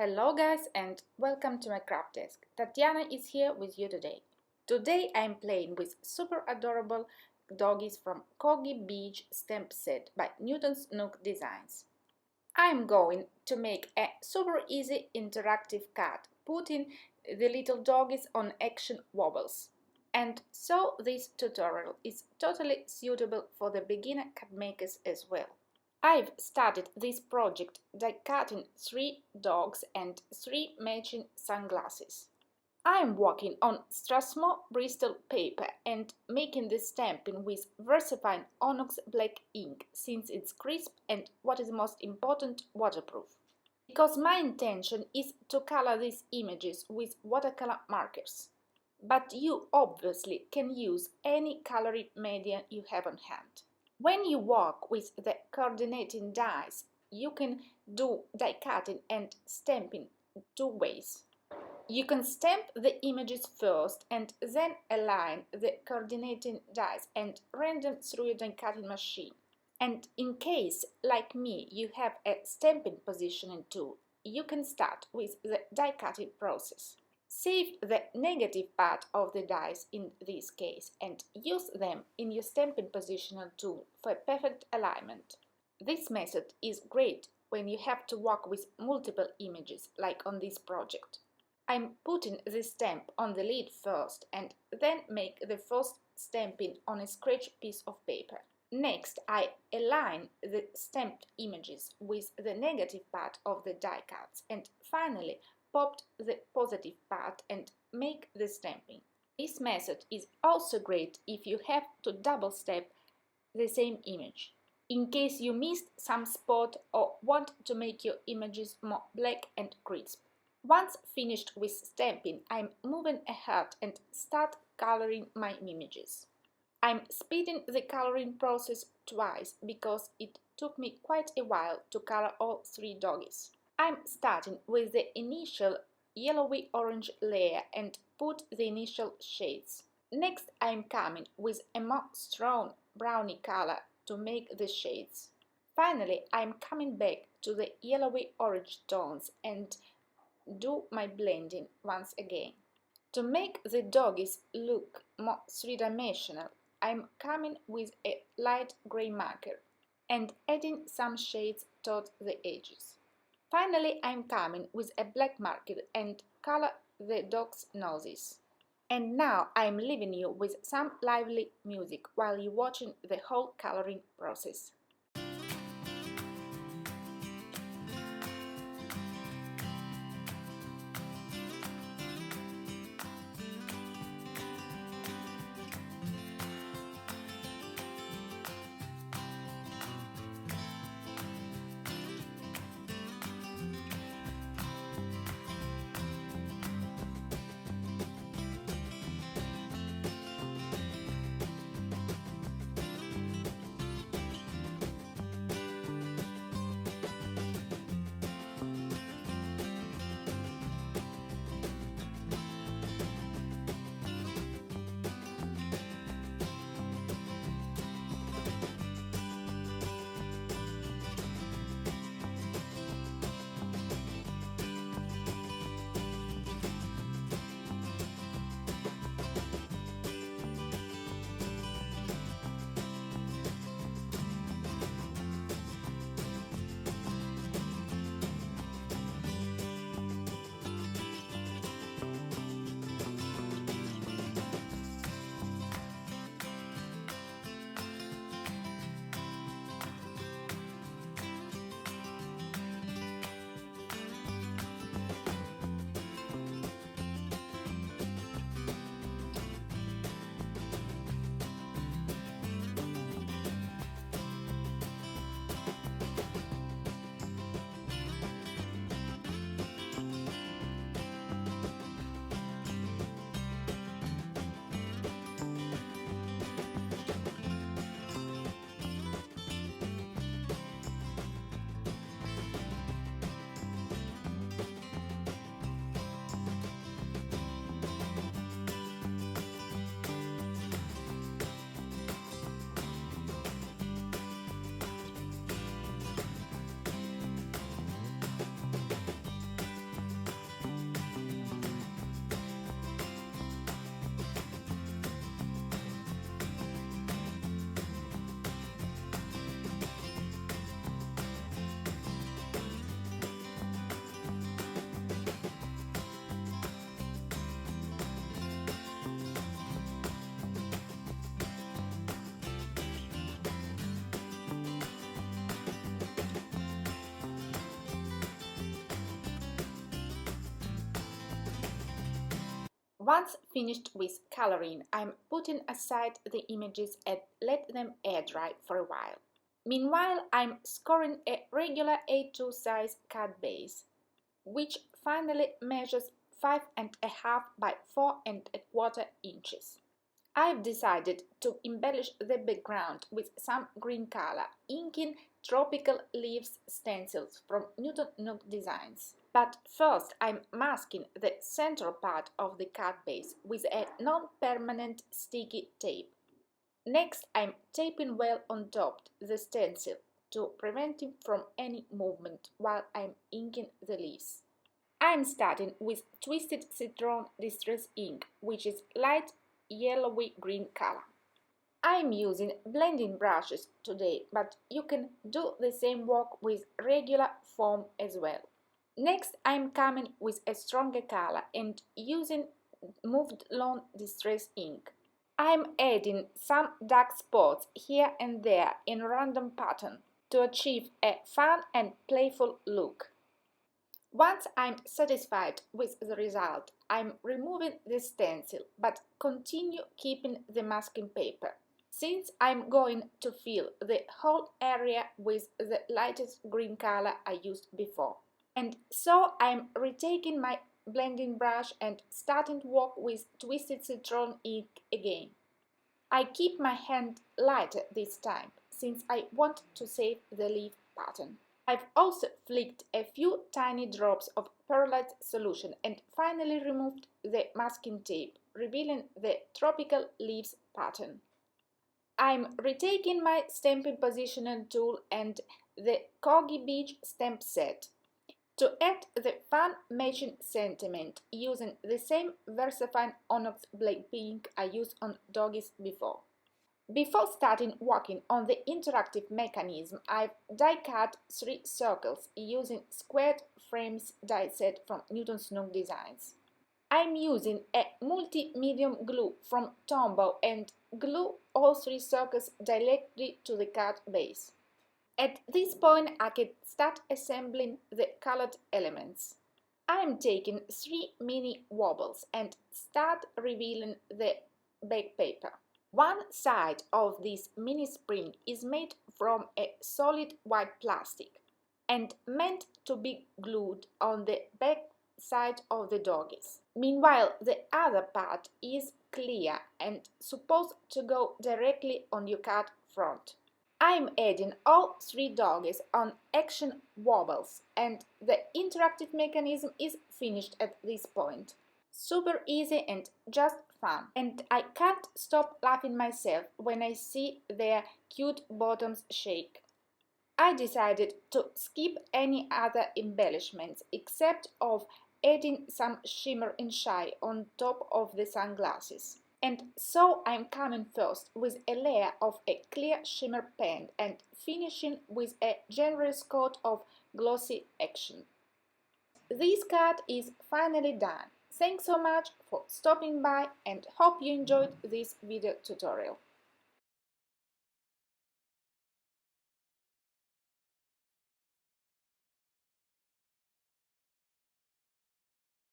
Hello guys and welcome to my craft desk. Tatiana is here with you today. Today I'm playing with super adorable doggies from Corgi Beach stamp set by Newton's Nook Designs. I'm going to make a super easy interactive card, putting the little doggies on action wobbles. And so this tutorial is totally suitable for the beginner card makers as well. I've started this project by cutting 3 dogs and 3 matching sunglasses. I'm working on Strathmore Bristol paper and making the stamping with VersaFine Onyx black ink since it's crisp and, what is most important, waterproof. Because my intention is to color these images with watercolor markers. But you obviously can use any coloring media you have on hand. When you work with the coordinating dies, you can do die cutting and stamping 2 ways. You can stamp the images first and then align the coordinating dies and run them through your die cutting machine. And in case, like me, you have a stamping positioning tool, you can start with the die cutting process. Save the negative part of the dies in this case and use them in your stamping positional tool for perfect alignment. This method is great when you have to work with multiple images like on this project. I'm putting the stamp on the lid first and then make the first stamping on a scratch piece of paper. Next, I align the stamped images with the negative part of the die cuts and finally popped the positive part and make the stamping. This method is also great if you have to double stamp the same image, in case you missed some spot or want to make your images more black and crisp. Once finished with stamping, I'm moving ahead and start coloring my images. I'm speeding the coloring process twice because it took me quite a while to color all 3 doggies. I'm starting with the initial yellowy-orange layer and put the initial shades. Next I'm coming with a more strong browny color to make the shades. Finally I'm coming back to the yellowy-orange tones and do my blending once again. To make the doggies look more three-dimensional, I'm coming with a light grey marker and adding some shades toward the edges. Finally, I'm coming with a black marker and color the dog's noses. And now I'm leaving you with some lively music while you're watching the whole coloring process. Once finished with coloring, I'm putting aside the images and let them air dry for a while. Meanwhile, I'm scoring a regular A2 size card base, which finally measures 5.5 by 4.25 inches. I've decided to embellish the background with some green color, inking tropical leaves stencils from Newton Nook Designs. But first I'm masking the central part of the card base with a non-permanent sticky tape. Next I'm taping well on top the stencil to prevent it from any movement while I'm inking the leaves. I'm starting with Twisted Citron Distress ink, which is light yellowy green color. I'm using blending brushes today, but you can do the same work with regular foam as well. Next, I'm coming with a stronger color and using Moved Lawn Distress ink. I'm adding some dark spots here and there in random pattern to achieve a fun and playful look. Once I'm satisfied with the result, I'm removing the stencil but continue keeping the masking paper, since I'm going to fill the whole area with the lightest green color I used before. And so I'm retaking my blending brush and starting to work with Twisted Citron ink again. I keep my hand lighter this time, since I want to save the leaf pattern. I've also flicked a few tiny drops of perlite solution and finally removed the masking tape, revealing the tropical leaves pattern. I'm retaking my stamping positioner tool and the Corgi Beach stamp set to add the fun matching sentiment using the same VersaFine Onyx Black Pink I used on doggies before. Before starting working on the interactive mechanism, I've die-cut 3 circles using squared frames die set from Newton's Nook Designs. I'm using a multi-medium glue from Tombow and glue all 3 circles directly to the card base. At this point, I can start assembling the colored elements. I'm taking 3 mini wobbles and start revealing the back paper. One side of this mini spring is made from a solid white plastic and meant to be glued on the back side of the doggies. Meanwhile, the other part is clear and supposed to go directly on your card front. I'm adding all 3 doggies on action wobbles and the interactive mechanism is finished at this point. Super easy and just fun. And I can't stop laughing myself when I see their cute bottoms shake. I decided to skip any other embellishments except of adding some shimmer and shine on top of the sunglasses. And so I'm coming first with a layer of a clear shimmer paint and finishing with a generous coat of glossy action. This card is finally done. Thanks so much for stopping by and hope you enjoyed this video tutorial.